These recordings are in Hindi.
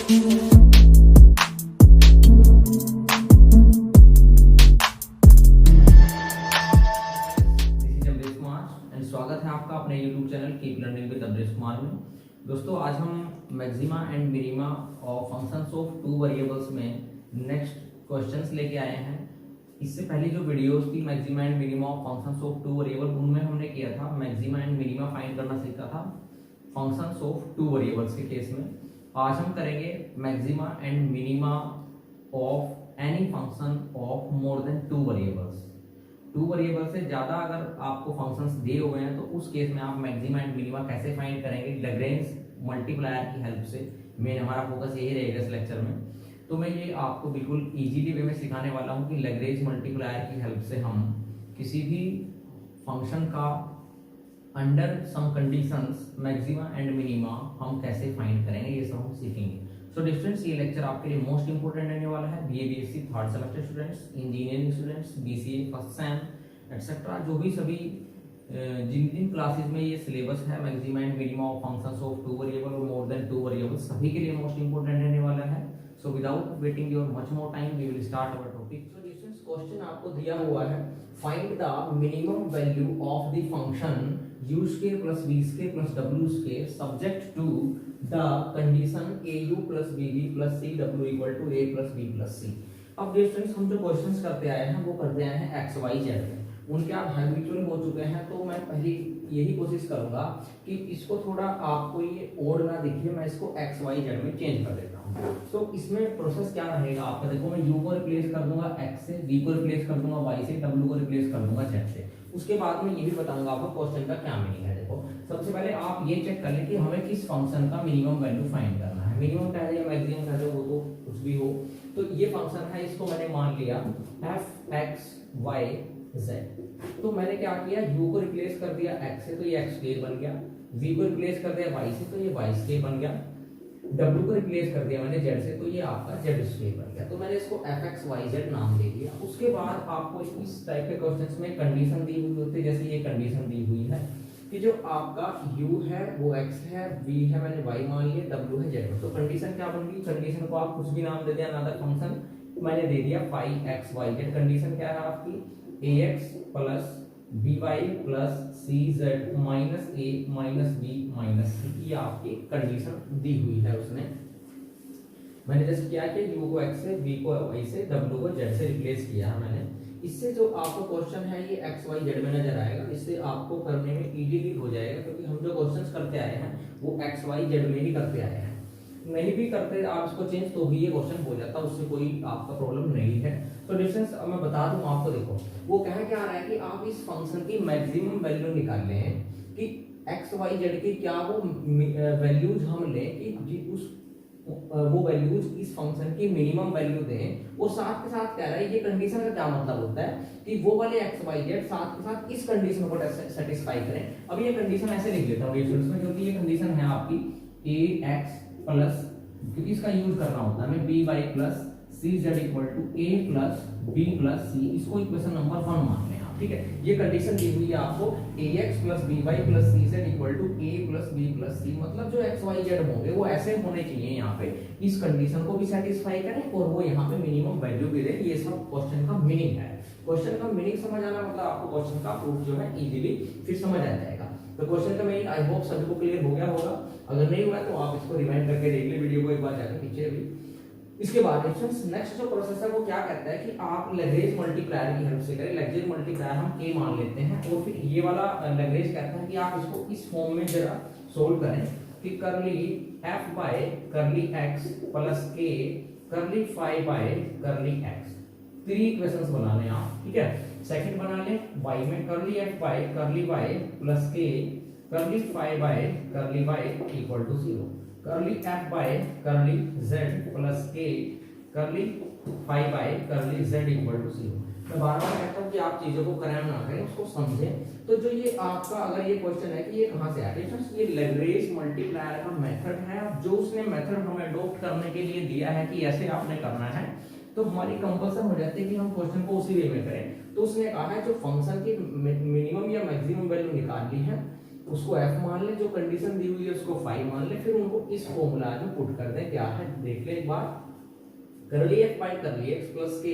स्वागत है आपका अपने YouTube channel keep learning with Abresh Kumar में। दोस्तों आज हम maxima and minima of functions of two variables में नेक्स्ट क्वेश्चंस लेके आए हैं। इससे पहले जो वीडियोस थी maxima and minima of functions of two variable, उनमें हमने किया था मैक्सिमा एंड मिनिमा फाइंड करना सीखा था फंक्शंस ऑफ टू वेरिएबल्स के केस में। आज हम करेंगे maxima and minima of any function of more than two variables. Two variable से ज्यादा अगर आपको फंक्शंस दिए हुए हैं तो उस केस में आप मैक्सिमा एंड मिनिमा कैसे फाइंड करेंगे, लैग्रेंज मल्टीप्लायर की हेल्प से। मेन हमारा फोकस यही रहेगा इस लेक्चर में। तो मैं ये आपको बिल्कुल इजीली वे में सिखाने वाला हूँ कि लैग्रेंज मल्टीप्लायर की हेल्प से हम किसी भी फंक्शन का under some conditions maxima and minima हम कैसे फाइंड करेंगे, ये सब हम सीखेंगे। सो डिस्टेंस, ये लेक्चर आपके लिए मोस्ट इंपोर्टेंट रहने वाला है। BA BSc third semester students, engineering students, BCA first sem etcetera, जो भी सभी जिन जिन क्लासेस में ये सिलेबस है maxima and minima of functions of two variable और मोर देन टू वेरिएबल, सभी के लिए मोस्ट इंपोर्टेंट रहने वाला है। So without waiting your much more time we will start our topic. So distance, question आपको दिया हुआ है, find the minimum value of the function u square plus v square plus w square subject to the condition au plus bv plus cw equal to a plus b plus c। अब स्टूडेंट्स हम जो क्वेश्चंस करते आए हैं वो करते आए हैं एक्स वाई जेड में, उनके आप हैबिचुअल हो चुके हैं। तो मैं पहली यही कोशिश करूंगा कि इसको थोड़ा आपको ये ओड ना दिखे, मैं इसको एक्स वाई जेड में चेंज कर देता हूँ। तो इसमें प्रोसेस क्या रहेगा आपका, देखो मैं u को रिप्लेस कर दूंगा x से, v को रिप्लेस कर दूंगा y से, w को रिप्लेस कर दूंगा z से। उसके बाद में ये भी बताऊंगा आपको क्वेश्चन का क्या मीनिंग है। देखो सबसे पहले आप ये चेक कर लें कि हमें किस फंक्शन का मिनिमम वैल्यू फाइंड करना है। मिनिमम कह दे या मैक्सिमम कह दे, वो तो कुछ भी हो। तो ये फंक्शन है, इसको मैंने मान लिया f x y z। तो मैंने क्या किया, u को रिप्लेस कर दिया x से तो ये x स्क्वायर बन गया, v को रिप्लेस कर दिया y से तो ये y स्क्वायर बन गया, w को रिप्लेस कर दिया मैंने z से तो ये आपका z स्क्वायर बन गया। तो मैंने इसको fxyz नाम दे दिया। उसके बाद आपको इस टाइप के क्वेश्चंस में कंडीशन दी हुई होती है, जैसे ये कंडीशन दी हुई है कि जो आपका u है वो x है, v है मैंने y मान लिया, w है z। तो कंडीशन क्या बन गई, कंडीशन को आप कुछ भी नाम दे दिया, अनदर फंक्शन मैंने दे दिया phi x y z. Condition क्या है आपकी, ax plus by plus cz minus a minus b minus c, ये आपकी कंडीशन दी हुई है उसने। मैंने जस्ट क्या कि u को x से, v को y से, w को z से रिप्लेस किया है मैंने। इससे जो आपको क्वेश्चन है ये x y z में नजर आएगा, इससे आपको करने में इजीली हो जाएगा, क्योंकि हम जो क्वेश्चंस करते आए हैं वो x y z में ही करते आए हैं। नहीं भी करते आप इसको चेंज तो भी ये क्वेश्चन हो जाता, उससे कोई आपका प्रॉब्लम नहीं है। तो डिस्टेंस अब मैं बता दूं आपको, देखो वो कह क्या रहा है कि आप इस फंक्शन की मैक्सिमम वैल्यू निकाल लें कि एक्स वाई जेड की क्या वो वैल्यूज हम लें कि उस वो वैल्यूज इस फंक्शन की मिनिमम वैल्यू दें। वो साथ के साथ कह रहा है, ये कंडीशन का क्या मतलब होता है कि वो वाले एक्स वाई जेड साथ के साथ इस कंडीशन को सेटिस्फाई करें। अब ये कंडीशन ऐसे लिख लेता हूँ में, क्योंकि ये कंडीशन है आपकी ए एक्स प्लस, क्योंकि इसका यूज करना होता है हमें, B Y plus C Z equal to A plus B plus C, इसको इक्वेशन नंबर 1 मान लें आप, ठीक है। ये कंडीशन दी हुई है आपको A X plus B Y plus C Z equal to A plus B plus C, मतलब जो एक्स वाई जेड होंगे वो ऐसे होने चाहिए यहाँ पे, इस कंडीशन को भी सेटिस्फाई करें और वो यहाँ पे मिनिमम वैल्यू भी दे। ये सब क्वेश्चन का मीनिंग है। क्वेश्चन का मीनिंग समझ आना मतलब आपको क्वेश्चन का प्रूफ जो है इजीली फिर समझ आ जाएगा। तो क्वेश्चन का मीनिंग आई होप सभी को क्लियर हो गया होगा। अगर नहीं हुआ तो आप इसको रिवाइंड करके देख ले वीडियो को एक बार जाकर पीछे भी। इसके बाद नेक्स्ट जो प्रोसेस है वो क्या कहता है कि आप लैग्रेंज मल्टीप्लायर की हेल्प से करें। लैग्रेंज मल्टीप्लायर हम k मान लेते हैं और फिर ये वाला लैग्रेंज कहता है कि आप इसको इस फॉर्म में जरा सोल्व करें कि curly f by curly x plus k curly phi by curly x। 3 equations बना लें आप, ठीक है। सेकंड बना लें y में curly f by curly y plus k curly phi by curly y equal to 0, curly f by curly z plus k curly phi by curly z equal to 0। मैं बार बार कहता हूँ कि आप चीजों को करें ना करें, उसको समझें। तो जो ये आपका अगर ये क्वेश्चन है कि ये कहाँ से आया है, ये लैग्रेंज मल्टीप्लायर का मेथड है। जो उसने मेथड हमें अडॉप्ट करने के लिए दिया है कि ऐसे आपने करना है, तो हमारी कंपल्सन हो जाती है कि हम क्वेश्चन को उसी वे में करें। तो उसने कहा है जो फंक्शन की मिनिमम या मैक्सिमम वैल्यू निकाल ली है उसको f मान ले, जो कंडीशन दी हुई है उसको फाई मान ले, फिर उनको इस फॉर्मूला में पुट कर दें। क्या है देख ले एक बार, curly f by curly x plus k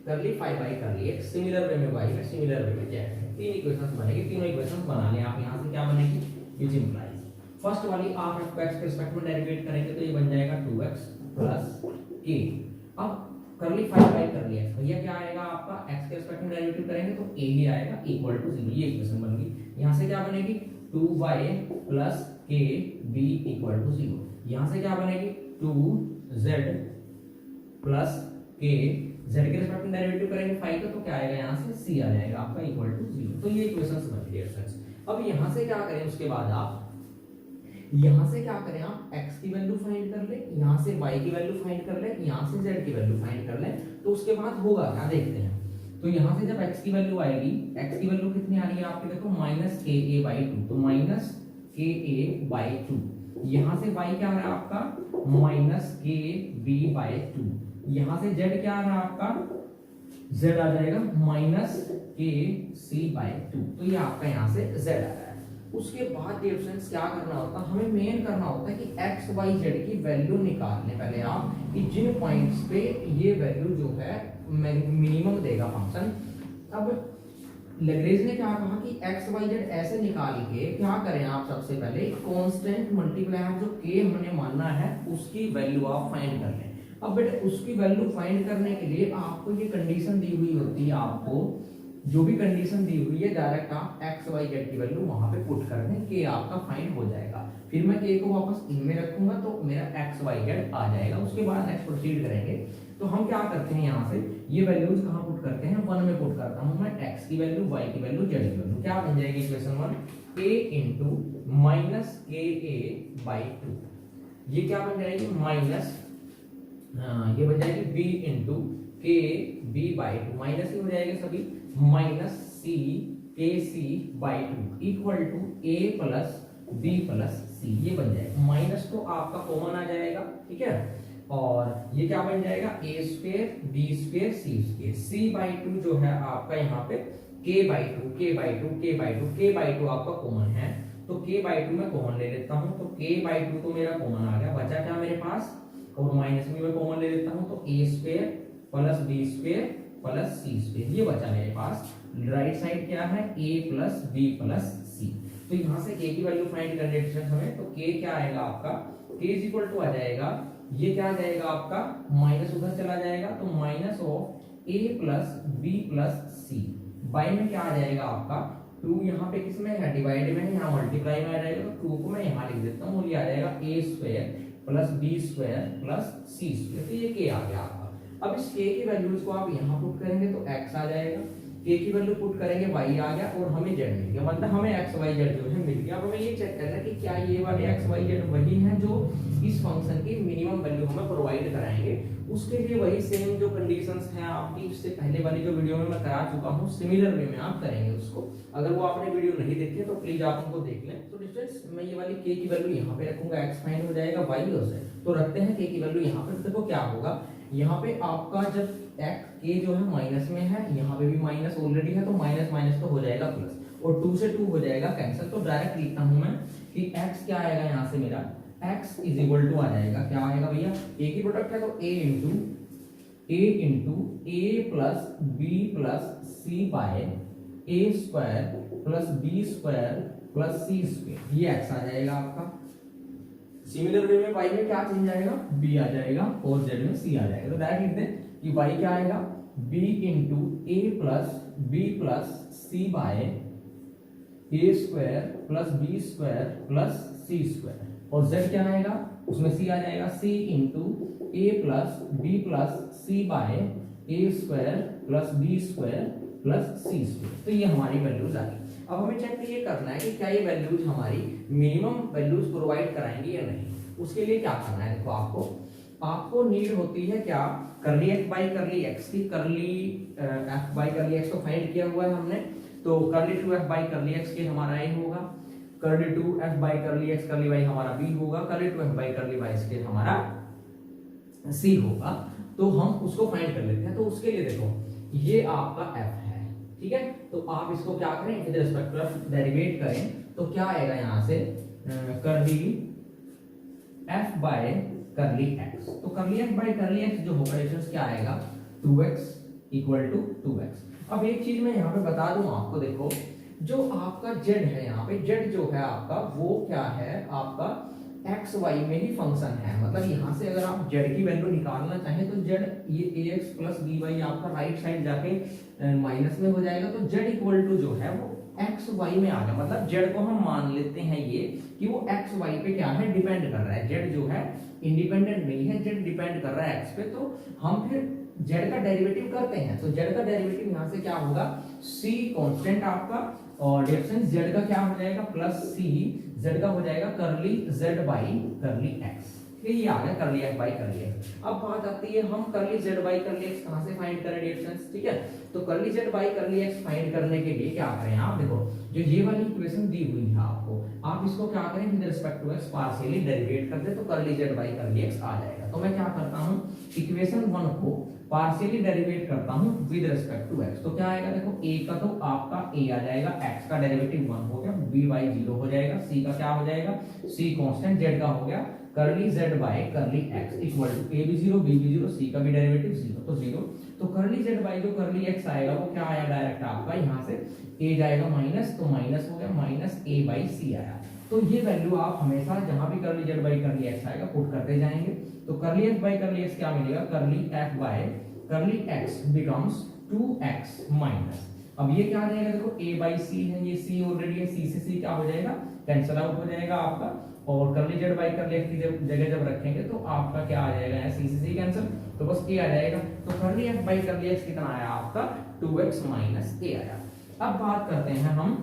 curly phi by curly x similar way में y है, सिमिलर वे में z है। तीन इक्वेशंस बनेगी, तीनों इक्वेशंस बना लें आप। यहाँ से क्या बनेगी, विच इंप्लाइज फर्स्ट वाली आप f को x के रिस्पेक्ट में डेरिवेट करेंगे तो ये बन जाएगा 2x प्लस k। अब करली फाई बाई करली x, भैया क्या आएगा आपका, x के रिस्पेक्ट में डेरिवेटिव करेंगे तो a ही आएगा इक्वल टू 0, ये इक्वेशन बन गई। यहाँ से क्या बनेगी 2y plus k b equal to 0। यहाँ से क्या बनेगी 2z प्लस k, z के रिस्पेक्ट में डेरिवेटिव करेंगे फाई का तो क्या आएगा, यहाँ से c आ जाएगा आपका इक्वल टू 0। तो ये इक्वेशंस बन गई फ्रेंड्स। अब यहाँ से क्या करें, उसके बाद आप यहाँ से क्या करें, आप x की वैल्यू फाइंड कर ले, यहाँ से y की वैल्यू फाइंड कर ले, यहाँ से z की वैल्यू फाइंड कर ले, तो उसके बाद होगा क्या देखते हैं। तो यहाँ से जब x की वैल्यू आएगी, x की वैल्यू कितनी आ रही है आपके, देखो माइनस के ए बाई टू, तो माइनस के ए बाई टू। यहाँ से y क्या आ रहा है आपका, माइनस के बी बाई टू। यहाँ से z क्या आ रहा है आपका, z आ जाएगा माइनस के सी बाई टू। तो ये आपका यहाँ से z आ रहा है। उसके बाद डियर फ्रेंड्स क्या करना होता है, हमें मेन करना होता है कि x y z की वैल्यू निकालने पहले आप कि जिन पॉइंट्स पे ये वैल्यू जो है मिनिमम देगा फंक्शन। अब लैग्रेंज ने क्या कहा कि x y z ऐसे निकाल के क्या करें आप, सबसे पहले कांस्टेंट मल्टीप्लायर जो k हमने मानना है उसकी वैल्यू आप फाइंड कर लें। अब बेटे उसकी वैल्यू फाइंड करने के लिए आपको ये कंडीशन दी हुई होती है, आपको जो भी कंडीशन दी हुई है डायरेक्ट आप x y z की वैल्यू वहां पे पुट कर दें, k आपका फाइंड हो जाएगा। फिर मैं k को वापस इनमें रखूंगा तो मेरा x y z आ जाएगा। उसके बाद नेक्स्ट प्रोसीड करेंगे। तो हम क्या करते हैं, यहाँ से ये वैल्यूज कहाँ पुट करते हैं, 1 में पुट करता हूँ मैं, x की वैल्यू, y की वैल्यू, z की वैल्यू। क्या बन जाएगी इक्वेशन 1, a इंटू माइनस के ए बाई टू। ये क्या बन जाएगी माइनस, ये बन जाएगी b into K B by two, minus ही हो जाएगा सभी, minus C K C by two equal to A plus B plus C. ये बन जाएगा, माइनस तो आपका कॉमन आ जाएगा, ठीक है। और ये क्या बन जाएगा, A square B square C square, C by two जो है आपका यहाँ पे K by two, K by two, K by two, K by two आपका कॉमन है तो के बाई टू मैं कॉमन ले लेता हूँ। तो के बाई टू तो मेरा कॉमन आ गया, बचा क्या मेरे पास, और माइनस में मैं कॉमन ले लेता हूँ तो A square plus B square plus C square, ये बचा मेरे पास। राइट साइड क्या है, a plus B plus C. तो यहाँ से k की वैल्यू फाइंड करने की हमें, तो k क्या आएगा आपका, k इज इक्वल टू आ जाएगा, ये क्या आ जाएगा आपका, माइनस उधर चला जाएगा तो minus of a plus B plus c, by में क्या आ जाएगा आपका 2, यहाँ पे किसमें है, डिवाइड में है, यहाँ मल्टीप्लाई में आ जाएगा तो 2 को मैं यहाँ लिख देता हूँ और ये आ जाएगा a square plus B square plus C square. तो ये k आ गया आपका। अब इस k की वैल्यूज को आप यहाँ पुट करेंगे तो x आ जाएगा, k की वैल्यू पुट करेंगे y आ गया और हमें z मिल गया, मतलब हमें x y z जो है मिल गया। अब हमें ये चेक करना है कि क्या ये वाले x y z वही हैं जो इस फंक्शन की मिनिमम वैल्यू हमें प्रोवाइड कराएंगे। उसके लिए वही सेम जो कंडीशंस हैं आपकी इससे पहले वाली जो वीडियो में मैं करा चुका हूँ, सिमिलर वे में आप करेंगे उसको। अगर वो आपने वीडियो नहीं देखी तो प्लीज आप उनको देख लें। तो डिस्टेंस मैं ये वाली k की वैल्यू यहाँ पे रखूंगा, x फाइंड हो जाएगा y और z। तो रखते हैं k की वैल्यू यहाँ पे, देखो क्या होगा, यहाँ पे आपका जब k जो है माइनस में है, यहाँ पे भी माइनस ऑलरेडी है तो माइनस माइनस तो हो जाएगा प्लस और 2 से 2 हो जाएगा कैंसिल। तो डायरेक्ट लिखता हूँ मैं कि x क्या आएगा, यहाँ से मेरा x इज इक्वल टू आ जाएगा, क्या आएगा भैया, a की प्रोडक्ट है तो a into A plus B plus C by A square plus B square plus C square, ये x आ जाएगा आपका। सिमिलर वे में y में क्या चेंज आएगा, b आ जाएगा और z में c आ जाएगा। तो डायरेक्ट लिखते हैं कि y क्या आएगा, b into A plus B plus C by A square plus B square plus C square, और z क्या आएगा, उसमें c आ जाएगा, c into A plus B plus C by A square plus B square plus C square. तो ये हमारी वैल्यूज आ गई। अब हमें चेक ये करना है कि क्या ये वैल्यूज हमारी मिनिमम वैल्यूज प्रोवाइड कराएंगी या नहीं। उसके लिए क्या करना है, देखो आपको नीड होती है क्या, करली f बाई करली x की, करली f बाई करली x को फाइंड किया हुआ है हमने, तो करली 2f बाई करली x के हमारा a होगा, करली 2f बाई करली x करली y हमारा b होगा, करली 2f बाई करली y के हमारा c होगा। तो हम उसको फाइंड कर लेते हैं। तो उसके लिए देखो ये आपका f है, ठीक है। तो आप इसको क्या करें, with respect to f derivate करें तो क्या आएगा, यहाँ से करली f बाय करली एक्स। तो करली एक्स बाई करली एक्स जो होगा डिफरेंस क्या आएगा 2x इक्वल टू 2x। अब एक चीज मैं यहाँ पे बता दूं आपको, देखो जो आपका z है, यहाँ पे z जो है आपका वो क्या है, आपका एक्स वाई में ही फंक्शन है। मतलब यहाँ से अगर आप z की वैल्यू निकालना चाहें तो z ये ax प्लस by आपका राइट साइड जाके माइनस में हो जाएगा, तो z इक्वल टू जो है वो एक्स वाई में आ गया। मतलब z को हम मान लेते हैं ये कि वो एक्स वाई पे क्या है, डिपेंड कर रहा है। z जो है इंडिपेंडेंट नहीं है, z डिपेंड कर रहा है एक्स पे। तो हम फिर z का डेरिवेटिव करते हैं, तो z का डेरिवेटिव यहाँ से क्या होगा, c कांस्टेंट आपका, और डिफरेंस z का क्या हो जाएगा प्लस c, z का हो जाएगा करली z बाई करली x। ये आ गया करली f बाई करली x। अब बात आती है हम करली z बाई करली x कहां से फाइंड करें डिफरेंस, ठीक है। तो curly z by curly x find करने के लिए क्या करें आप, देखो जो ये वाली इक्वेशन दी हुई है आपको, आप इसको क्या करें with respect to x partially derivate कर दे, तो curly z by curly x आ जाएगा। तो मैं क्या करता हूं, इक्वेशन 1 को पार्शियली डेरिवेट करता हूं विद रिस्पेक्ट टू x। तो क्या आएगा, देखो a का तो आपका a आ जाएगा, x का डेरिवेटिव 1 हो गया, b बाई 0 हो जाएगा, c का क्या हो जाएगा, c कांस्टेंट, z का हो गया curly z by curly x equal to a भी 0 b भी 0 c का भी डेरिवेटिव 0, तो 0। तो करली z बाय जो करली x आएगा वो क्या आया डायरेक्ट आपका, यहाँ से a जाएगा माइनस, तो माइनस हो गया, माइनस a बाई c आया। तो ये वैल्यू आप हमेशा जहां भी करली z बाई करली x आएगा पुट करते जाएंगे। तो curly f by curly x क्या मिलेगा, करली f by curly x becomes 2x minus, अब ये क्या आ जाएगा, देखो a बाई c है, ये c ऑलरेडी है, c से c क्या हो जाएगा, कैंसिल आउट हो जाएगा आपका, और करली z बाई करली x की जगह जब रखेंगे तो आपका क्या आ जाएगा, c से c कैंसिल, तो बस a आ जाएगा। तो curly f by curly x कितना आया आपका 2x माइनस a आया। अब बात करते हैं हम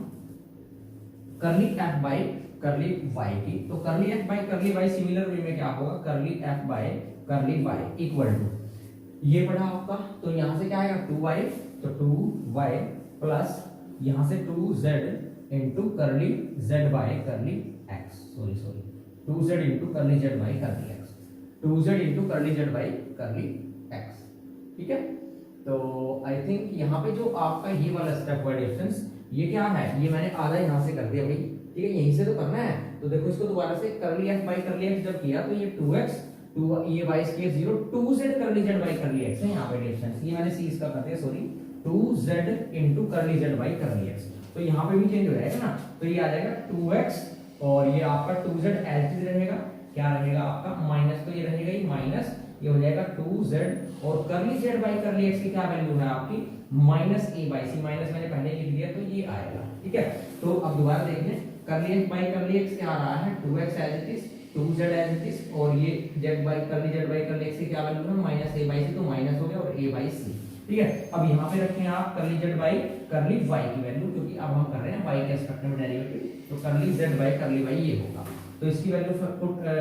करली f बाई करली y की। तो curly f by curly y similar way में क्या होगा, curly f by curly y equal to ये पड़ा आपका, तो यहां से क्या आएगा 2y, तो 2y प्लस यहां से 2z इनटू करली z by curly x, sorry 2z into करली z by curly x, 2z into करली z बाय करली x, ठीक है। तो आई थिंक यहाँ पे जो आपका ये वाला स्टेप वाइज डिफरेंस ये क्या है, ये मैंने आधा यहाँ से कर दिया भाई, ठीक है, यहीं से तो करना है। तो देखो इसको दोबारा से करली f बाय करली x जब किया तो ये 2x, ये y स्क्वायर 0, 2z करली z बाय करली x है यहाँ पे डिफरेंस, ये मैंने c इसका कर दिया, सॉरी 2z इनटू करली z बाय करली x। तो यहाँ पे भी चेंज हो जाएगा ना, तो ये आ जाएगा 2x और ये आपका 2z एज इट इज रहेगा, क्या रहेगा आपका माइनस, तो ये रहेगा ही माइनस, ये हो जाएगा 2z और करली z बाय करली x की क्या वैल्यू है आपकी minus a by c, minus मैंने पहले लिख दिया तो ये आएगा, ठीक है। तो अब दोबारा देख लें, करली x बाय करली x क्या आ रहा है 2x as it is, 2z as it is, और ये z बाय करली x की क्या वैल्यू है माइनस a बाय c, तो माइनस हो गया और a बाय c, ठीक है। अब यहाँ पे रखें आप करली z बाई करली y की वैल्यू, क्योंकि अब हम कर रहे हैं y के रिस्पेक्ट में डेरिवेटिव, तो curly z by curly y ये होगा। तो इसकी वैल्यू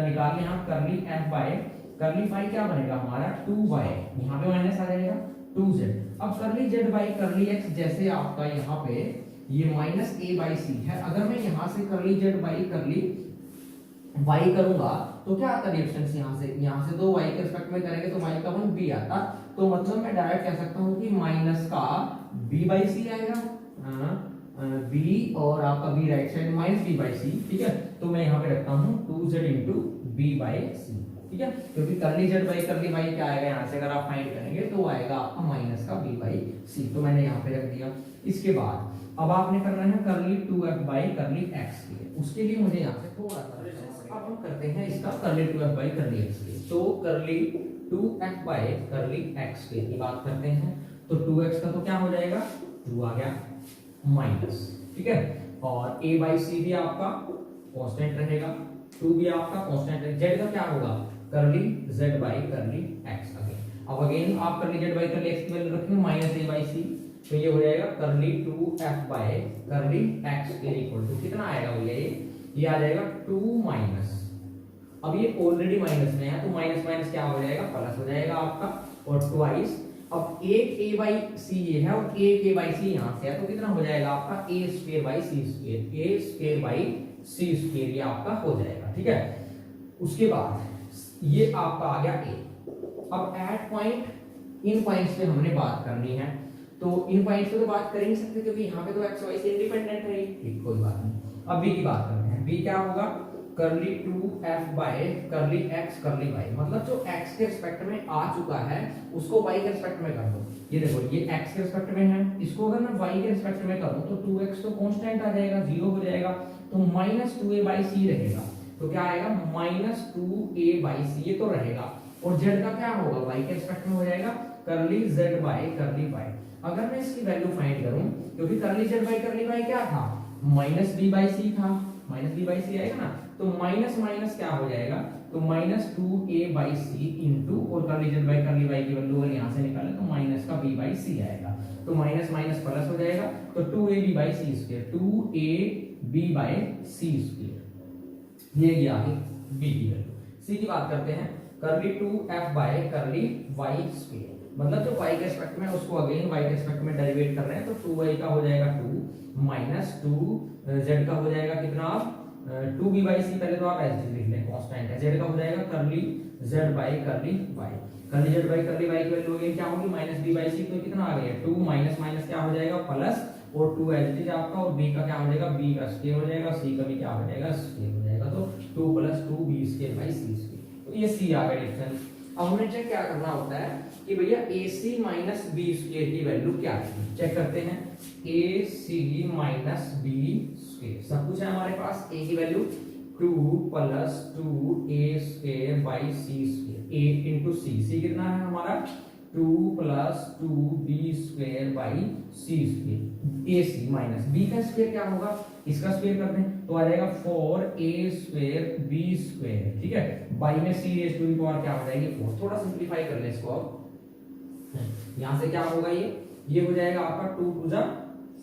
निकाल लें आप, करली f बाई करली y क्या बनेगा हमारा 2y, यहाँ पे माइनस आ जाएगा 2z। अब करली z बाई करली x जैसे आपका यहाँ पे ये माइनस a बाई c है, अगर मैं यहाँ से करली z बाई करली y करूंगा तो क्या आता डिफरेंस, यहाँ से दो y के रिस्पेक्ट में करेंगे तो y का 1b आता, तो मतलब मैं डायरेक्ट कह सकता हूँ कि माइनस का b बाई सी आएगा, b और आपका b right side minus b by C, ठीक है। तो मैं यहाँ पे रखता हूँ 2z into b by C, ठीक है, क्योंकि करली z बाई करली y क्या आएगा यहाँ से अगर आप फाइंड करेंगे तो आएगा आपका माइनस का b बाई सी, तो मैंने यहाँ पे रख दिया। इसके बाद अब आपने करना है करली 2f बाई करली x के लिए, उसके लिए मुझे यहाँ से थोड़ा सा अब हम करते हैं इसका करली 2f बाई करली x के लिए। तो करली 2f बाई करली x के की बात करते हैं, तो 2x का तो क्या हो जाएगा 2 आ गया माइनस, ठीक है, और a बाई सी भी आपका कांस्टेंट रहेगा, 2 भी आपका कांस्टेंट रहेगा, z का क्या होगा करली z by curly x again. अब अगेन आप करली z बाई करली x की वैल्यू रखेंगे माइनस a बाई सी, तो ये हो जाएगा करली 2f बाई करली x के इक्वल टू कितना आएगा भैया, ये आ जाएगा 2 माइनस, अब ये ऑलरेडी माइनस में है तो माइनस माइनस क्या हो जाएगा प्लस हो जाएगा आपका, और ट्वाइस अब एक a बाई सी ये है और एक a बाई सी यहाँ से है, तो कितना हो जाएगा आपका a square by c square, a square by c square ये आपका हो जाएगा, ठीक है। उसके बाद ये आपका आ गया a। अब एट पॉइंट इन पॉइंट्स पे हमने बात करनी है, तो इन पॉइंट्स पे तो बात कर ही नहीं सकते क्योंकि यहाँ पे तो x y से इंडिपेंडेंट है, ठीक कोई बात नहीं। अब b की बात करते हैं, b क्या होगा करली 2f बाय करली x करली y, मतलब जो x के रिस्पेक्ट में आ चुका है उसको y के रिस्पेक्ट में कर दो। ये देखो ये x के रिस्पेक्ट में है, इसको अगर मैं y के रिस्पेक्ट में करूं तो 2x तो कांस्टेंट आ जाएगा, 0 हो जाएगा, तो -2a बाई सी रहेगा। तो क्या आएगा -2a बाई सी, ये तो रहेगा। और z का क्या होगा, y के रिस्पेक्ट में हो जाएगा करली z बाय करली y। अगर मैं इसकी वैल्यू फाइंड करूं, क्योंकि करली z बाय करली y क्या था, -b बाई सी था, -b बाई सी आएगा ना, तो माइनस माइनस क्या हो जाएगा, तो -2a बाई सी इंटू, और करली z बाई करली y की वैल्यू अगर यहाँ से निकालें तो माइनस का b बाई सी आएगा, तो माइनस माइनस प्लस हो जाएगा, तो 2ab by c square, 2ab by c square, ये गया है b की वैल्यू। c की बात करते हैं, करली 2f bye curly y square, मतलब जो y के रिस्पेक्ट में उसको अगेन y के रिस्पेक्ट में डेरिवेट कर रहे हैं, तो 2y का हो जाएगा 2 माइनस 2z का हो जाएगा कितना, 2b बाई सी, पहले तो आप ऐसे लिख लें कांस्टेंट है, z का हो जाएगा करली z बाई करली y, करली z बाई करली y की वैल्यू अगेन क्या होगी, -b बाई सी, तो कितना आ गया 2 माइनस माइनस क्या हो जाएगा प्लस, और 2 एज इट इज आपका, और b का क्या हो जाएगा, b का स्क्वायर हो जाएगा, c का भी क्या हो जाएगा स्क्वायर हो जाएगा, तो 2 + 2b square by c square. तो ये c आ गया डिफरेंस। अब हमें चेक क्या करना होता है कि भैया ac माइनस b स्क्वायर की वैल्यू क्या है, चेक करते हैं, ac माइनस b स्क्वायर, सब कुछ है हमारे पास, a की value 2 + 2a square by c square, a into c कितना है हमारा 2 + 2b square by c square, ac minus b का स्क्वायर क्या होगा, इसका स्क्वायर कर दें तो आ जाएगा 4a स्क्वायर b स्क्वायर, ठीक है, बाई में c raise to the power क्या हो जाएगी 4। थोड़ा सिंपलीफाई कर ले इसको, अब यहां से क्या होगा, ये हो जाएगा आपका 2 ×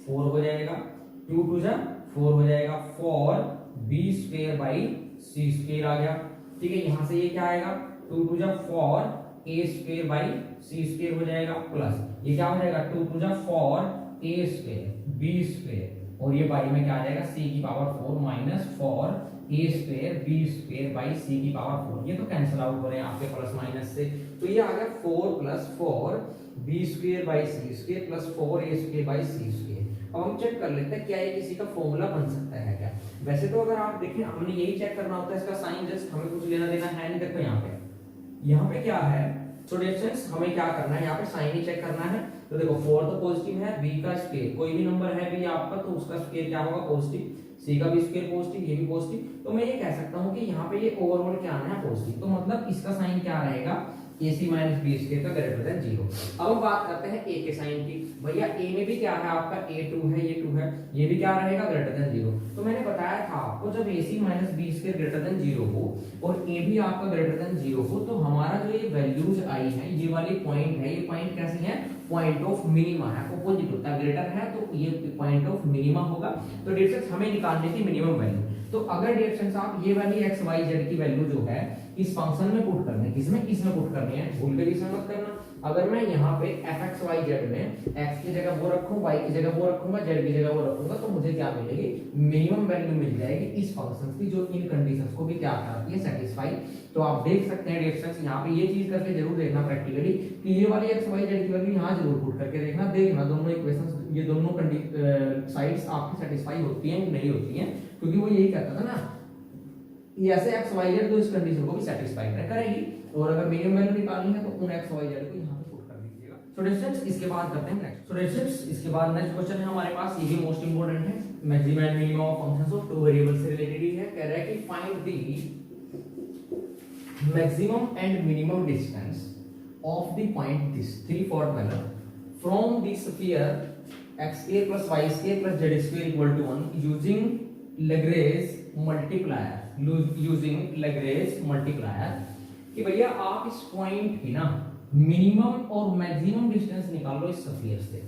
4 हो जाएगा, 2 × 4 हो जाएगा, 4b square by c square आ गया, ठीक है। यहां से ये क्या आएगा 2 × 4 a square by c square हो जाएगा, प्लस ये क्या हो जाएगा 2 × 4 a स्क्वायर b स्क्वायर, और ये बाई में क्या आ जाएगा c की power 4 minus 4 a square b square by c की पावर 4, ये तो कैंसिल आउट हो रहे हैं आपके प्लस माइनस से, तो ये आ गया 4 + 4 b square by c square plus 4 a square by c square. अब हम चेक कर लेते हैं क्या ये किसी का फॉर्मूला बन सकता है क्या। वैसे तो अगर आप देखें हमने यही चेक करना होता है, इसका साइन जस्ट हमें कुछ लेना देना है नहीं। देखो यहाँ पे क्या है, सो डिस्टेंस हमें क्या करना है, यहाँ पे साइन ही चेक करना है। तो देखो 4 तो पॉजिटिव है, b का स्क्वायर कोई भी नंबर है भी आपका तो उसका स्क्वायर क्या होगा पॉजिटिव, c का भी स्क्वायर पॉजिटिव, ये भी पॉजिटिव, तो मैं ये कह सकता हूँ कि यहाँ पे ये ओवरऑल क्या आना है पॉजिटिव, तो मतलब इसका साइन क्या रहेगा ac माइनस b स्क्वायर का ग्रेटर देन 0। अब हम बात करते हैं a के साइन की, भैया a में भी क्या है आपका a2 है, ये 2 है, ये भी क्या रहेगा ग्रेटर देन 0। तो मैंने बताया था आपको जब ac minus b square greater than 0 हो और a भी आपका ग्रेटर देन 0 हो, तो हमारा जो ये वैल्यूज आई है, ये वाली पॉइंट है, ये पॉइंट कैसी है, पॉइंट ऑफ मिनिमा है, अपोजिट होता है, ग्रेटर है तो ये पॉइंट ऑफ मिनिमा होगा। तो डिस्टेंस हमें निकालने की मिनिमम वैल्यू, तो अगर डिस्टेंस आप ये वाली x y z की वैल्यू जो है इस फंक्शन में पुट करनी है, किसमें, इसमें पुट करनी है, भूल के इसमें मत करना। अगर मैं यहाँ पे fx y z में x की जगह वो रखूं, y की जगह वो रखूंगा, z की जगह वो रखूंगा, तो मुझे क्या मिलेगी, मिनिमम वैल्यू मिल जाएगी इस फंक्शन की जो इन कंडीशंस को भी क्या करती है, सेटिस्फाई। तो आप देख सकते हैं डिस्टेंस, यहाँ पे ये चीज करके जरूर देखना प्रैक्टिकली कि ये वाली x y z की वैल्यू यहाँ जरूर पुट करके देखना दोनों इक्वेशंस, ये दोनों साइड्स आपकी सेटिस्फाई होती हैं कि नहीं होती हैं, क्योंकि वो यही कहता था ना, ये ऐसे x y z तो इस कंडीशन को भी सेटिस्फाई करेगी, और अगर मिनिमम वैल्यू निकालनी है तो उन x y z को यहाँ पे पुट कर दीजिएगा। सो डिस्टेंस इसके बाद करते हैं नेक्स्ट। सो डिस्टेंस इसके बाद नेक्स्ट क्वेश्चन है हमारे पास, ये भी मोस्ट इंपोर्टेंट है, maximum and minimum of functions of two variables से रिलेटेड ही है। कह रहा है कि find the maximum and minimum distance of the point this 3 4 12 from the sphere x square plus y square plus z square equal to 1 using Lagrange multiplier, कि भैया आप इस पॉइंट की ना मिनिमम और मैक्सिमम डिस्टेंस निकाल लो इस स्फीयर से।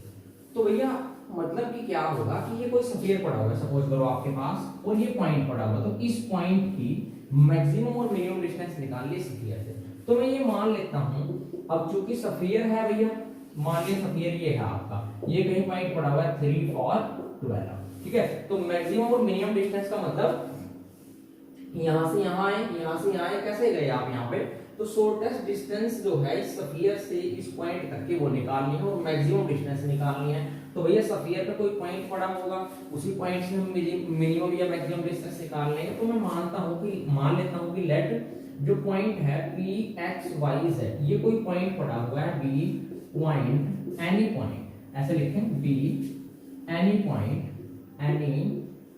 तो भैया मतलब कि क्या होगा कि ये कोई स्फीयर पड़ा हुआ है सपोज करो आपके पास, और ये पॉइंट पड़ा हुआ, तो इस पॉइंट की मैक्सिमम और मिनिमम डिस्टेंस निकाल ली स्फीयर से। तो मैं ये मान लेता हूं, अब चूंकि स्फीयर है भैया, मान लिया स्फीयर ये है आपका, ये कहीं पॉइंट पड़ा हुआ है 3 और 12, ठीक है। तो मैक्सिमम और मिनिमम डिस्टेंस का मतलब यहां से यहां आए, यहां से यहां आए, कैसे गए आप यहाँ पे, तो शॉर्टेस्ट डिस्टेंस जो है इस स्फीयर से इस पॉइंट तक की वो निकालनी है और मैक्सिमम डिस्टेंस निकालनी है। तो भैया स्फीयर पे कोई पॉइंट पड़ा होगा, उसी पॉइंट से हम मिनिमम या मैक्सिमम डिस्टेंस निकाल लेंगे। तो मैं मान लेता हूँ कि लेट जो पॉइंट है पी एक्स वाई जेड, ये कोई पॉइंट पड़ा हुआ है बी पॉइंट, एनी पॉइंट, ऐसे लिखें be any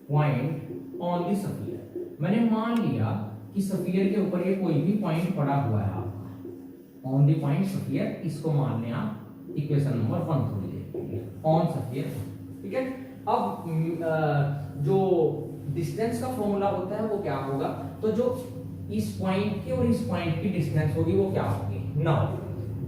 point on the sphere. मैंने मान लिया कि स्फीयर के ऊपर ये कोई भी पॉइंट पड़ा हुआ है आपका, ऑन द पॉइंट स्फीयर, इसको मान लें आप इक्वेशन नंबर 1 थोड़ी देर ऑन स्फीयर, ठीक है। अब जो डिस्टेंस का फॉर्मूला होता है वो क्या होगा, तो जो इस पॉइंट की और इस पॉइंट की डिस्टेंस होगी वो क्या होगी, now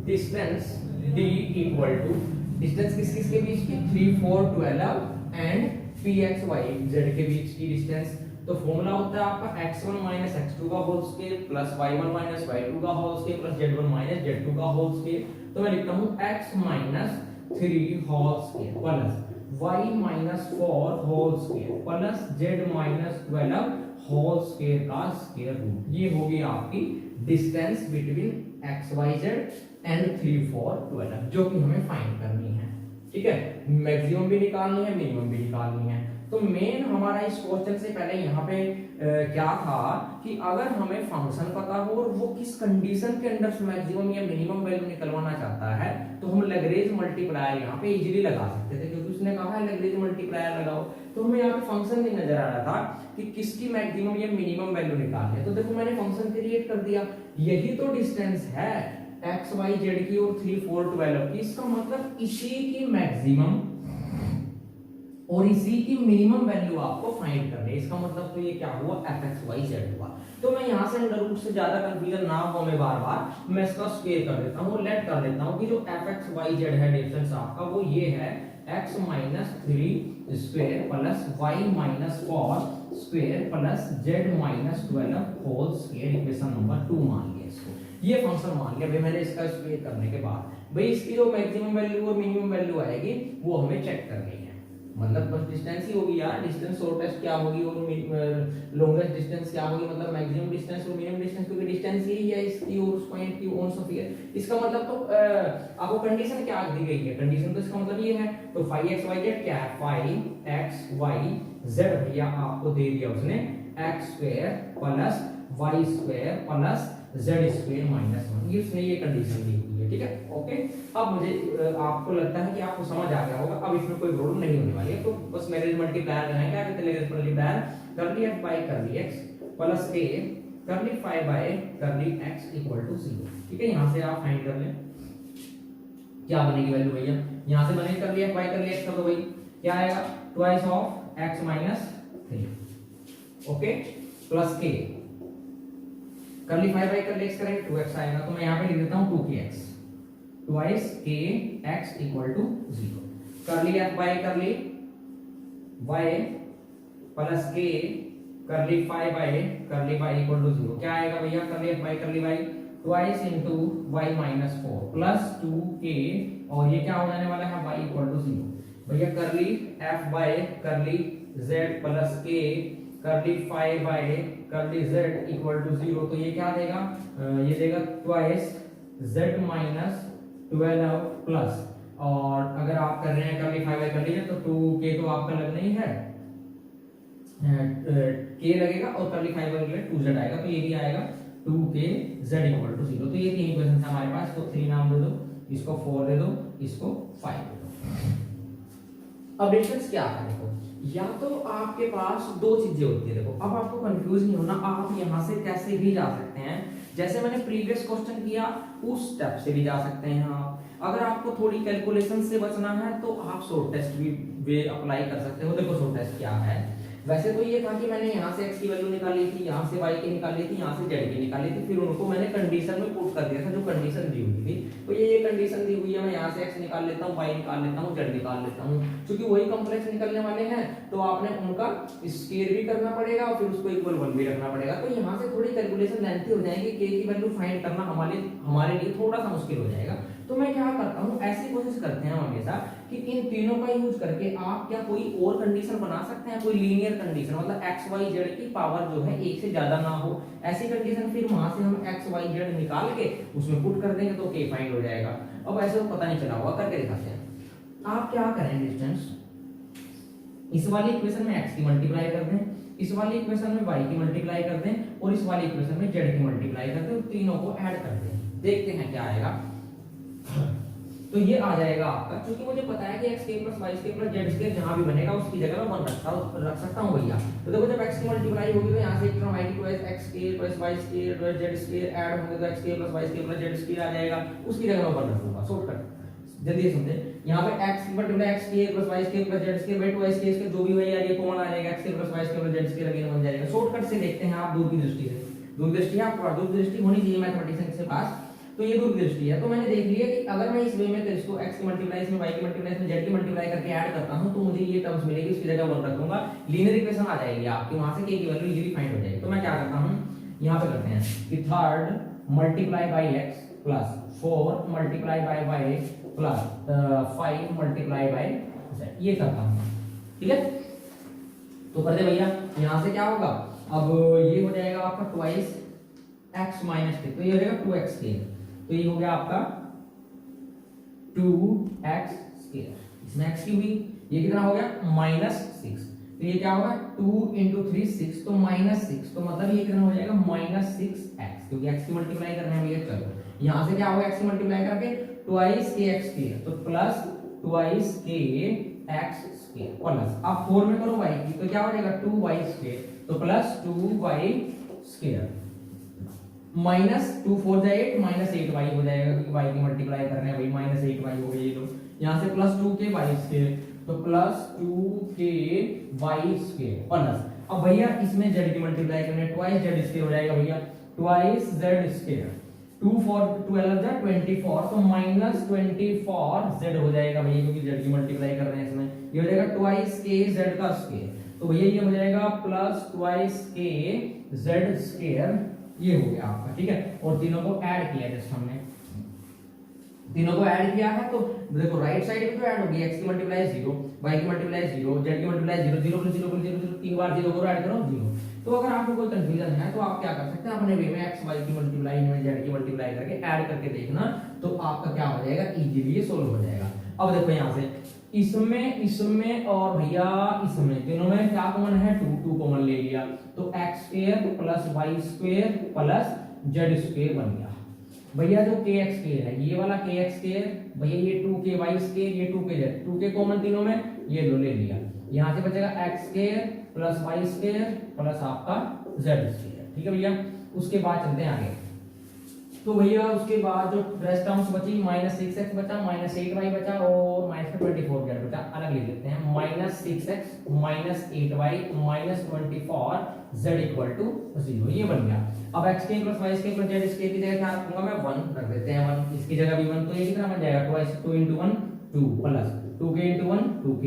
distance d equal to distance किस के बीच की 3 4 12 एंड px y z के बीच की डिस्टेंस। तो फॉर्मूला होता है आपका x1 x2 का whole square plus y1 y2 का whole square plus z1 z2 का होल स्क्वायर। तो मैं लिखता हूं x 3 whole square plus y 4 whole square plus z 12 whole square का स्क्वायर रूट। ये होगी आपकी distance between x y z and 3 4 12 जो कि हमें फाइंड करनी है, ठीक है। मैक्सिमम भी निकालनी है, मिनिमम भी निकालनी है। तो मेन हमारा इस क्वेश्चन से पहले यहाँ पे क्या था कि अगर हमें फंक्शन पता हो और वो किस कंडीशन के अंदर मैक्सिमम या मिनिमम वैल्यू निकलवाना चाहता है तो हम लैग्रेंज मल्टीप्लायर यहाँ पे इजीली लगा सकते थे, क्योंकि उसने कहा है लैग्रेंज मल्टीप्लायर लगाओ। तो हमें यहाँ पे फंक्शन नहीं नजर आ रहा था कि किसकी मैक्सिमम या मिनिमम वैल्यू निकालनी है। तो देखो मैंने फंक्शन क्रिएट कर दिया, यही तो डिस्टेंस है एक्स वाई जेड की और 3 4 12 की। इसका मतलब इसी की मैक्सिमम और इसी की मिनिमम वैल्यू आपको फाइंड करनी है। इसका मतलब तो ये क्या हुआ, एफ एक्स वाई जेड हुआ। तो मैं यहाँ से अंडर रूट से ज्यादा कंफ्यूजन ना हो मैं बार बार मैं इसका स्क्वायर कर देता हूँ और लेट कर देता हूँ कि जो एफ एक्स वाई जेड है डिफरेंस आपका वो ये है x minus 3 square plus y minus 4 square plus z minus 12 whole square. Equation number 2 मान लिया इसको, ये फंक्शन मान लिया। भाई मैंने इसका स्क्वायर करने के बाद भाई इसकी जो मैक्सिमम वैल्यू और मिनिमम वैल्यू आएगी वो हमें चेक करनी है। मतलब बस डिस्टेंस ही होगी यार, डिस्टेंस शॉर्टेस्ट क्या होगी और लॉन्गेस्ट डिस्टेंस क्या होगी, मतलब मैक्सिमम डिस्टेंस और मिनिमम डिस्टेंस, क्योंकि डिस्टेंस ही है इसकी और उस पॉइंट की ऑन स्फीयर। इसका मतलब तो आपको कंडीशन क्या दी गई है, कंडीशन तो इसका मतलब ये है। तो 5xyz क्या है, 5xyz भैया आपको दे दिया उसने x square plus y square plus z square minus 1, ये उसने ये कंडीशन दी हुई है, ठीक है। ओके, अब मुझे आपको लगता है कि आपको समझ आ गया होगा, अब इसमें कोई प्रॉब्लम नहीं होने वाली है। तो बस लैग्रेंज मल्टीप्लायर लगाएंगे, क्या कहते हैं लैग्रेंज मल्टीप्लायर, कर ली f बाय कर ली x प्लस a कर ली 5 बाय कर ली x इक्वल टू 0, ठीक है। यहां से आप फाइंड कर लें क्या बनेगी वैल्यू भैया, यहां से बनेगी कर लिया y कर लिया x कर दो भाई, क्या आएगा twice of x minus 3, okay, plus k कर ली 5 बाय कर ली x करेंगे 2x आएगा। तो मैं यहां पे लिख देता हूं 2kx twice k x equal to 0, कर ली f बाय कर ली y प्लस k कर ली 5 बाय कर ली y इक्वल टू 0, क्या आएगा भैया कर ली f बाय कर ली y twice into y minus 4 plus 2k और ये क्या हो जाने वाला है y इक्वल टू 0। भैया कर ली f बाय कर ली z प्लस k कर ली 5 बाय कर ली z इक्वल टू 0, तो ये क्या देगा, ये देगा ट्वाइस z माइनस 12 प्लस, और अगर आप कर रहे हैं कर ली 5 बाय कर लीजिए तो 2k तो आपका लगना ही है, k लगेगा और कर ली 5 बाय 2z आएगा, तो ये भी आएगा 2k z इक्वल टू 0। तो ये तीन इक्वेशन है हमारे पास, तो 3 नाम दे दो, इसको 4 दे दो, इसको 5 दे दो। अब डिफरेंस क्या है देखो, या तो आपके पास दो चीजें होती है, देखो अब आपको कंफ्यूज नहीं होना, आप यहां से कैसे भी जा सकते हैं, जैसे मैंने प्रीवियस क्वेश्चन किया उस स्टेप से भी जा सकते हैं आप। अगर आपको थोड़ी कैलकुलेशन से बचना है तो आप शॉर्ट टेस्ट भी वे अप्लाई कर सकते हो। देखो शॉर्ट टेस्ट क्या है, वैसे तो ये था कि मैंने यहाँ से x की वैल्यू निकाली थी, यहाँ से y की निकाली थी, यहाँ से z की निकाली थी, फिर उनको मैंने कंडीशन में पुट कर दिया था जो कंडीशन दी हुई थी। तो ये कंडीशन दी हुई है, मैं यहाँ से x निकाल लेता हूँ, y निकाल लेता हूँ, z निकाल लेता हूँ, क्योंकि वही कॉम्प्लेक्स निकलने वाले हैं तो आपने उनका स्क्वायर भी करना पड़ेगा और फिर उसको इक्वल 1 भी रखना पड़ेगा। तो यहाँ से थोड़ी कैलकुलेशन लेंथी हो जाएगी, k की वैल्यू फाइंड करना हमारे लिए थोड़ा सा मुश्किल हो जाएगा। तो मैं क्या करता हूँ, ऐसी कोशिश करते हैं हमेशा कि इन तीनों का यूज करके आप क्या कोई और कंडीशन बना सकते हैं, कोई लीनियर कंडीशन, मतलब एक्स वाई जेड की पावर जो है एक से ज्यादा ना हो, ऐसी कंडीशन। फिर वहां से हम एक्स वाई जेड निकाल के उसमें पुट कर देंगे तो के फाइंड हो जाएगा। अब ऐसे तो पता नहीं चला होगा, करके दिखाते हैं। आप क्या करें, डिस्टेंस इस वाली इक्वेशन में x की मल्टीप्लाई कर दें, इस वाली इक्वेशन में y की मल्टीप्लाई कर दें और इस वाली इक्वेशन में z की मल्टीप्लाई कर दें और तीनों को ऐड कर दें। देखते हैं क्या आएगा। तो ये आ जाएगा आपका, क्योंकि मुझे पता है कि x के प्लस y के प्लस z के जहां भी बनेगा उसकी जगह मैं 1 रख सकता हूं भैया। तो देखो जब x की मल्टीप्लाई होगी तो यहां से एक टर्म आएगी, तो x के प्लस y के प्लस z के ऐड होंगे तो x के प्लस y के प्लस z के आ जाएगा, उसकी जगह मैं 1 रखूंगा। शॉर्टकट जल्दी समझे। यहाँ पे x की मल्टीप्लाई x के प्लस y के प्लस z के बाय 2x के, इसके जो भी वही आ रही है कॉमन आ जाएगा, x के प्लस y के प्लस z के लगे बन जाएगा। शॉर्टकट से देखते हैं आप, दूर की दृष्टि से, दूरदृष्टि आपको दूरदृष्टि होनी चाहिए मैथमेटिशियन के पास, तो ये दूरदृष्टि है। तो मैंने देख लिया कि अगर मैं इस वे में इसको x की मल्टीप्लाई इसमें y की मल्टीप्लाई इसमें z की मल्टीप्लाई करके ऐड करता हूं तो मुझे ये टर्म्स मिलेगी, उसकी जगह 1 रख दूंगा, लीनियर इक्वेशन आ जाएगी आपकी, वहां से k की वैल्यू इजीली फाइंड हो जाएगी। तो मैं क्या करता हूं, यहां पे करते हैं कि 3 multiply by x plus 4 multiply by y plus 5 multiply by z, ये करता हूं। ठीक है, तो कर दे भैया। यहां से क्या होगा, अब ये हो जाएगा आपका ट्वाइस x माइनस k, तो ये हो जाएगा 2x k, तो ये हो गया आपका 2x स्क्वायर, इसमें x की हुई, ये कितना हो गया -6, तो ये क्या होगा 2 into 3 6, तो -6, तो मतलब ये कितना हो जाएगा -6x, क्योंकि x की मल्टीप्लाई करने में ये, चलो यहां से क्या होगा x की मल्टीप्लाई करके ट्वाइस kx स्क्वायर, तो plus twice kx square plus, अब 4 में करो y की, तो क्या हो जाएगा 2y स्क्वायर, तो प्लस 2y स्क्वायर माइनस 2 4 जा 8 -8y हो जाएगा, क्योंकि y की मल्टीप्लाई कर रहे हैं भाई, -8y हो गई ये लोग, यहां से प्लस 2k y स्क्वायर, तो plus 2k y square plus, अब भैया इसमें z की मल्टीप्लाई करने ट्वाइस z स्क्वायर हो जाएगा भैया, ट्वाइस z स्क्वायर, 2 4 12 जा 24, तो -24 z हो जाएगा भैया, क्योंकि z की मल्टीप्लाई कर रहे हैं इसमें, ये हो जाएगा ट्वाइस k z का स्क्वायर, तो भैया ये हो जाएगा plus twice k z square, ये हो गया आपका। ठीक है, और तीनों को ऐड किया जस्ट हमने, तीनों को ऐड किया है, तो देखो राइट साइड में तो ऐड होगी, x की मल्टीप्लाई 0, y की मल्टीप्लाई 0, z की मल्टीप्लाई 0, 0 प्लस 0 प्लस 0, 0 तीन बार 0 करो, ऐड करो 0। तो अगर आपको कोई कंफ्यूजन है तो आप क्या कर सकते हैं, अपने वे में x y की मल्टीप्लाई में z की मल्टीप्लाई करके ऐड करके देखना, तो आपका क्या हो जाएगा, इजीली ये सोल्व हो जाएगा। अब देखो यहाँ से इसमें और भैया इसमें तीनों में क्या कॉमन है, 2 कॉमन ले लिया, तो x square plus y square plus z square बन गया भैया। जो kx स्क्वायर है ये वाला kx स्क्वायर भैया, ये 2ky स्क्वायर, ये 2kz, 2k कॉमन तीनों में, ये लो ले लिया, यहाँ से बचेगा x square plus y square plus आपका z स्क्वायर। ठीक है भैया, उसके बाद चलते हैं आगे। तो भैया उसके बाद जो रेस्ट टर्म्स बची, -6x बचा, -8y बचा और -24 z बचा, अलग लिख लेते हैं, -6x -8y -24 z equal to 0, ये बन गया। अब x के प्लस y के प्लस z के की जगह क्या रखूंगा मैं, 1 रख देते हैं, 1 इसकी जगह भी 1, तो ये कितना बन जाएगा 2 into 1 2 plus 2k into 1 2k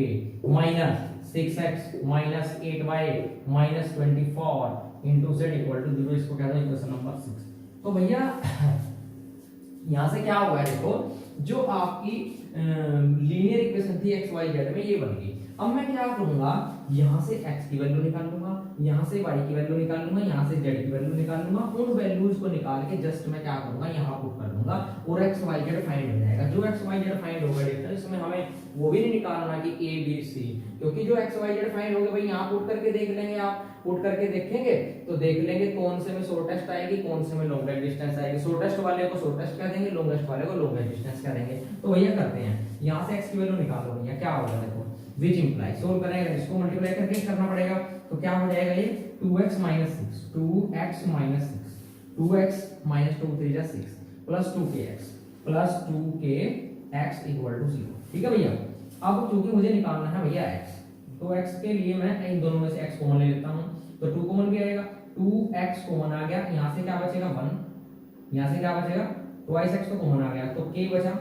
minus 6x -8y -24 into z equal to 0, इसको कहते हैं इक्वेशन नंबर 6। तो भैया यहां से क्या हुआ है, देखो जो आपकी लीनियर इक्वेशन थी x y z में, ये बन गई। अब मैं क्या करूंगा, यहां से x की वैल्यू निकाल लूंगा, यहां से y की वैल्यू निकाल लूंगा, यहां से z की वैल्यू निकाल लूंगा, उन वैल्यूज को निकाल के जस्ट मैं क्या करूंगा, यहां पुट कर दूंगा और x y z फाइंड हो जाएगा। जो x y z फाइंड होगा इसमें हमें वो भी नहीं निकालना कि a b c, क्योंकि जो x y z फाइंड होगा भाई यहां पुट करके देख लेंगे, आप पुट करके देखेंगे तो देख लेंगे कौन से में शॉर्टेस्ट आएगी, कौन से में लॉन्गेस्ट डिस्टेंस आएगी, शॉर्टेस्ट वाले को शॉर्टेस्ट कह देंगे, लॉन्गेस्ट वाले को लॉन्गेस्ट डिस्टेंस कह देंगे। तो भैया करते हैं, यहां से x की वैल्यू निकालो भैया, क्या होगा देखो, which implies सोल्व करेंगे, इसको मल्टीप्लाई करके करना पड़ेगा, तो क्या हो जाएगा ये 2x - 6 2x - 6 2x - 2 3 जा 6 plus 2kx plus 2kx equal to 0। ठीक है भैया, अब क्योंकि मुझे निकालना है भैया x, तो x के लिए मैं इन दोनों में से x कॉमन ले लेता हूं, तो 2 कॉमन भी आएगा, 2x कॉमन आ गया, यहां से क्या बचेगा 1, यहां से क्या बचेगा ट्वाइस x तो कॉमन आ गया, तो k बचा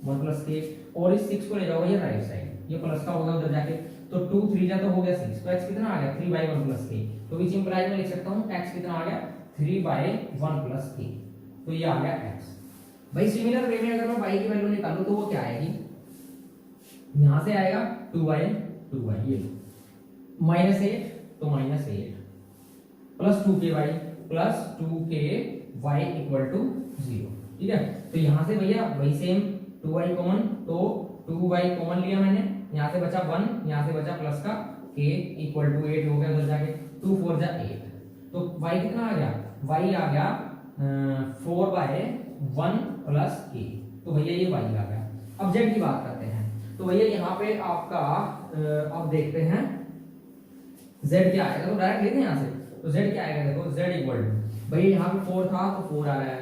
1 प्लस k, और इस 6 को ले जाओ भैया राइट साइड, ये प्लस का होगा उधर जाके, तो 2 3 जा तो हो गया 6, तो x कितना आ गया 3/1 प्लस k, तो विच इंप्लाइज में लिख सकता हूं x कितना आ गया 3/1 प्लस k, तो ये आ गया x। भाई सिमिलर वे में अगर मैं y की वैल्यू निकालूं तो वो क्या आएगी, यहां से आएगा 2y ये -8 तो -8 plus 2ky plus 2ky equal to 0। ठीक है, तो यहां से भैया वही सेम 2y कॉमन, तो 2y कॉमन लिया मैंने, यहां से बचा 1, यहां से बचा प्लस का k इक्वल टू 8 हो गया उधर जाके, 2 4 जा 8, तो y कितना आ गया, y आ गया 4/1 प्लस k, तो भैया ये y आ गया। अब z की बात करते हैं, तो भैया यहाँ पे आपका अब देखते हैं z क्या आएगा, तो डायरेक्ट लेते हैं यहाँ से, तो z क्या आएगा, देखो z इक्वल टू भैया यहाँ पे 4 था तो 4 आ रहा है,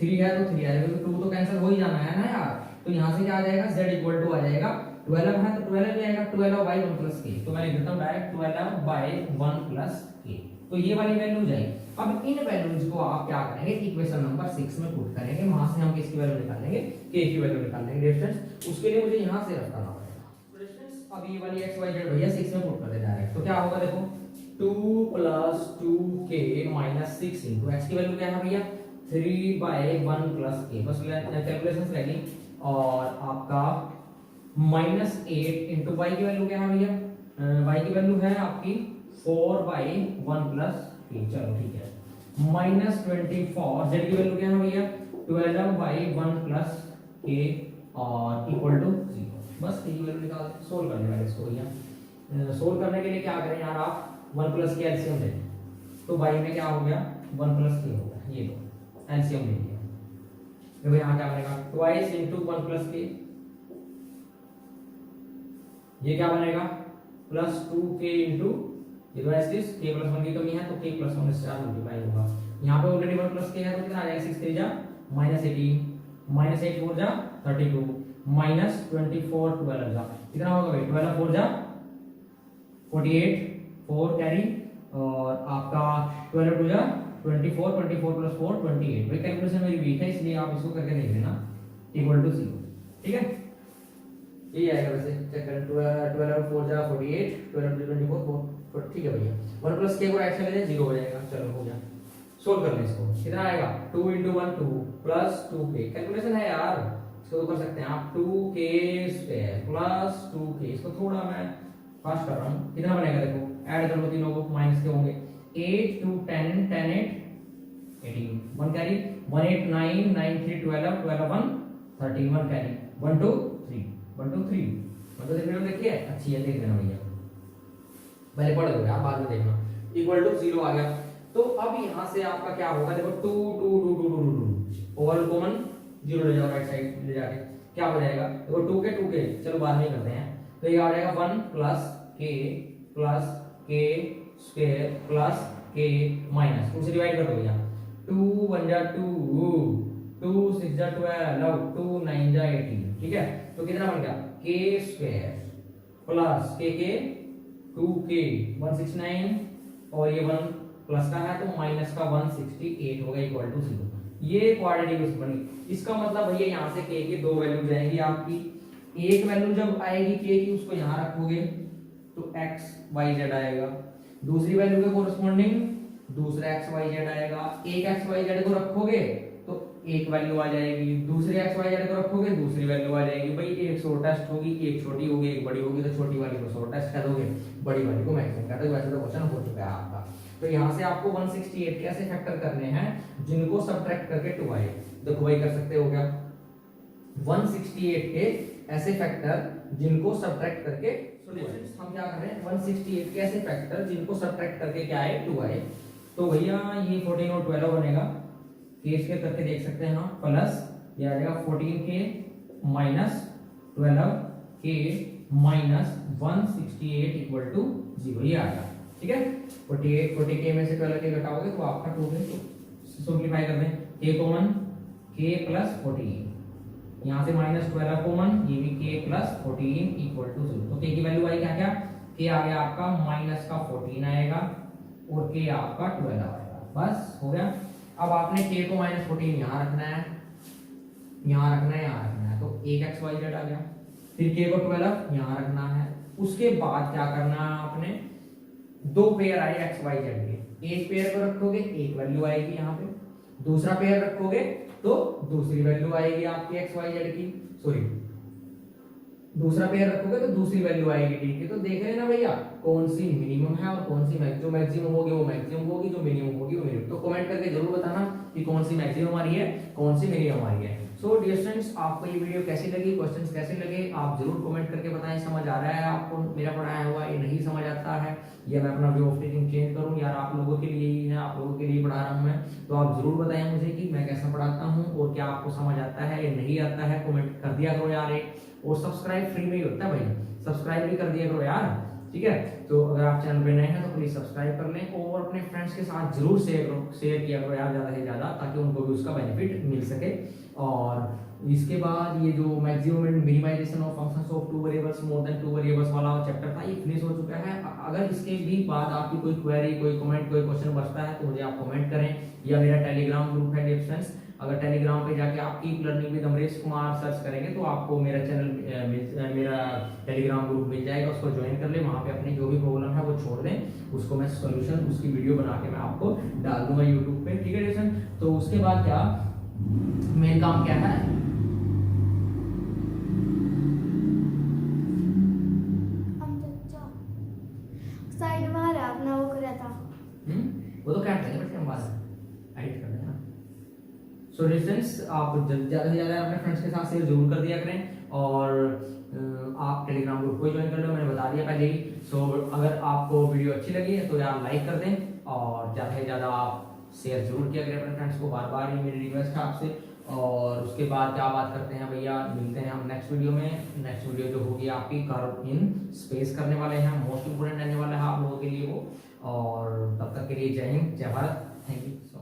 3 है तो 3 आ जाएगा, तो 2 तो कैंसिल हो ही जाना है ना यार, तो यहाँ से क्या आ जाएगा z इक्वल टू आ जाएगा 12 है तो 12 भी आएगा, 12/1 प्लस k, तो मैं लिख देता हूँ डायरेक्ट 12/1 प्लस k, तो ये वाली वैल्यू जाएगी। अब इन वैल्यूज को आप क्या करेंगे, इक्वेशन नंबर 6 में पुट करेंगे, वहां से हम किसकी वैल्यू निकालेंगे, k की वैल्यू निकालेंगे डिस्टेंस, उसके लिए मुझे यहाँ से रख करना पड़ेगा डिस्टेंस। अब ये वाली x y z भैया 6 में पुट कर दे डायरेक्ट, तो क्या होगा देखो 2 plus 2k minus 6 into x की वैल्यू क्या है भैया 3/1 प्लस k, बस कैलकुलेशंस रहेगी, और आपका -8 इंटू y की वैल्यू क्या है भैया, y की वैल्यू है आपकी 4/1 प्लस k, चलो ठीक है, -24 z की वैल्यू क्या है भैया 12/1 प्लस k और इक्वल टू 0, बस k की वैल्यू निकाल सोल्व करने वाले इसको भैया। सोल्व करने के लिए क्या करें यार, आप 1 प्लस के एलसीएम ले, तो y में क्या हो गया 1 प्लस k हो गया, ये लो एलसीएम ले लिया, देखो यहाँ क्या बनेगा ट्वाइस इंटू 1 प्लस k, ये क्या बनेगा प्लस 2k इंटू ये तो एसलिस k प्लस 1 की कमी है तो k प्लस 1 से मल्टीप्लाई होगा, यहाँ पे ऑलरेडी 1 प्लस k है तो कितना आ जाएगा 6 3 जा -18 -8 4 जा 32 -24 12 जा कितना होगा भाई 12 4 जा 48 4 कैरी, और आपका 12 2 जा 24 24 प्लस 4 28, भाई कैलकुलेशन मेरी वीक है इसलिए आप इसको करके देख लेना इक्वल टू 0। ठीक है, यही आएगा वैसे, चेक करें 12 4 जा 48 12 24 4, ठीक है भैया 1 प्लस k को राइट साइड ले जाए 0 हो जाएगा, चलो हो गया। सोल्व कर लें इसको, कितना आएगा 2 × 1 2 प्लस 2k, कैलकुलेशन है यार इसको तो कर सकते हैं आप, 2k² प्लस 2k, इसको थोड़ा मैं फास्ट कर रहा हूँ, कितना बनेगा देखो ऐड कर लो तीनों को, माइनस के होंगे 8 2 10 10 8 18 1 कैरी 1 8 9 9 3 12 12 1 13 1 कैरी 1 2 3 1 2 3, मतलब देखने में देखिए अच्छी है, देख लेना भैया पहले पढ़ लो आप बाद में देखना, इक्वल टू 0 आ गया। तो अब यहाँ से आपका क्या होगा देखो 2 2 2 2 2 ओवर कॉमन 0 ले जाओ राइट साइड ले जाके, क्या हो जाएगा देखो 2k चलो बाद में करते हैं, तो ये आ जाएगा 1 plus k square plus k minus 2 से डिवाइड कर दो भैया, 2 1 जा 2 2 6 जा 12 2 9 जा 18, ठीक है, तो कितना बन गया k square plus k 2k 169 और ये 1 प्लस का है तो माइनस का 168 होगा इक्वल टू 0, ये क्वाड्रेटिक इक्वेशन बनी। इसका मतलब भैया यहाँ से k की 2 वैल्यू जाएंगी आपकी, एक वैल्यू जब आएगी k की उसको यहाँ रखोगे तो x y z आएगा, दूसरी वैल्यू के कोरस्पॉन्डिंग दूसरा x y z आएगा, एक x y z को रखोगे तो एक वैल्यू आ जाएगी, दूसरे x y z को रखोगे दूसरी वैल्यू आ जाएगी, भाई एक शॉर्टेस्ट होगी एक छोटी होगी एक बड़ी होगी, तो छोटी वाली को शॉर्टेस्ट कर दोगे बड़ी वाली को मैक्सिमम कर दोगे, वैसे तो क्वेश्चन हो चुका है आपका। तो यहाँ से आपको 168 कैसे फैक्टर करने हैं जिनको सब्ट्रैक्ट करके 2 आए, देखो वही कर सकते हो क्या 168 के ऐसे फैक्टर जिनको सब्ट्रैक्ट करके, हम क्या कर रहे हैं 168 के ऐसे फैक्टर जिनको सब्ट्रैक्ट करके क्या आए 2 आए, तो भैया ये 14 और 12 बनेगा, केस के करके देख सकते हैं हम, प्लस ये आ जाएगा 14k minus 12k minus 168 equal to 0, ये आ गया, ठीक है। 40k में से 12k घटाओगे तो आपका 2 है, तो सिंपलीफाई कर दें k कॉमन k प्लस 14, यहाँ से माइनस 12 कॉमन, ये भी k प्लस 14 इक्वल टू 0, तो k की वैल्यू आई क्या क्या k आ गया आपका माइनस का 14 आएगा और k आपका 12 आएगा, बस हो गया। अब आपने k को माइनस 14 यहाँ रखना है, यहाँ रखना है, यहाँ रखना है, तो एक एक्स वाई जेड आ गया, फिर k को 12 यहाँ रखना है, उसके बाद क्या करना है आपने, दो पेयर आए एक्स वाई जेड के, एक पेयर को रखोगे एक वैल्यू आएगी यहाँ पे, दूसरा पेयर रखोगे तो दूसरी वैल्यू आएगी आपकी एक्स वाई जेड की, सॉरी दूसरा पेयर रखोगे तो दूसरी वैल्यू आएगी डी की। तो देख रहे हैं ना भैया कौन सी मिनिमम है और कौन सी जो मैक्सिमम होगी वो मैक्सिमम होगी, जो मिनिमम होगी वो मिनिमम। तो कमेंट करके जरूर बताना कि कौन सी मैक्सिमम आ रही है, कौन सी मिनिमम आ रही है। सो डियर स्टूडेंट्स, आपको ये वीडियो कैसी लगी, क्वेश्चंस कैसे लगे, आप जरूर कमेंट करके बताएं। समझ आ रहा है आपको मेरा पढ़ाया हुआ, ये नहीं समझ आता है, या मैं अपना वे ऑफ टीचिंग चेंज करूं, यार आप लोगों के लिए ही है, आप लोगों के लिए पढ़ा रहा हूं मैं। तो आप जरूर बताएं मुझे कि मैं कैसा पढ़ाता हूं और क्या आपको समझ आता है या नहीं आता है, कमेंट कर दिया करो यार। और सब्सक्राइब फ्री में ही होता है भाई, सब्सक्राइब भी कर दिया करो यार, ठीक है। तो अगर आप चैनल पे नए हैं तो प्लीज सब्सक्राइब कर लें और अपने फ्रेंड्स के साथ जरूर शेयर किया करो यार, ज्यादा से ज्यादा, ताकि उनको भी उसका बेनिफिट मिल सके। और इसके बाद ये जो maximum and minimization of functions of two variables more than two variables वाला चैप्टर था, ये फिनिश हो चुका है। अगर इसके भी बाद आपकी कोई क्वेरी, कोई कमेंट, कोई क्वेश्चन बचता है तो मुझे आप कमेंट करें, या मेरा टेलीग्राम ग्रुप है डियर फ्रेंड्स, अगर टेलीग्राम पे जाके आप keep learning with Amrish Kumar search करेंगे तो आपको मेरा चैनल, मेरा टेलीग्राम ग्रुप मिल जाएगा, उसको ज्वाइन कर ले। वहाँ पे अपनी जो भी प्रॉब्लम है वो छोड़ दें, उसको मैं सोल्यूशन, उसकी वीडियो बना के मैं आपको डाल दूंगा यूट्यूब पे, ठीक है डियर। तो उसके बाद क्या मेन काम क्या है, साइड में अपना वो कर था, वो तो क्या करेंगे बट हम बाद एडिट कर देना। सो डिस्टेंस आप ज्यादा से ज्यादा अपने फ्रेंड्स के साथ शेयर जरूर कर दिया करें, और आप टेलीग्राम ग्रुप को ज्वाइन कर लो, मैंने बता दिया पहले ही। सो अगर आपको वीडियो अच्छी लगी है तो यार लाइक कर दें, और ज्यादा से ज्यादा आप शेयर जरूर किया करें अपने फ्रेंड्स को, बार बार ये मेरी रिक्वेस्ट है आपसे। और उसके बाद क्या बात करते हैं भैया, मिलते हैं हम नेक्स्ट वीडियो में। नेक्स्ट वीडियो जो होगी आपकी कर्व इन स्पेस करने वाले हैं, मोस्ट इंपोर्टेंट रहने वाला है आप लोगों के लिए वो। और तब तक के लिए जय हिंद, जय भारत, थैंक यू।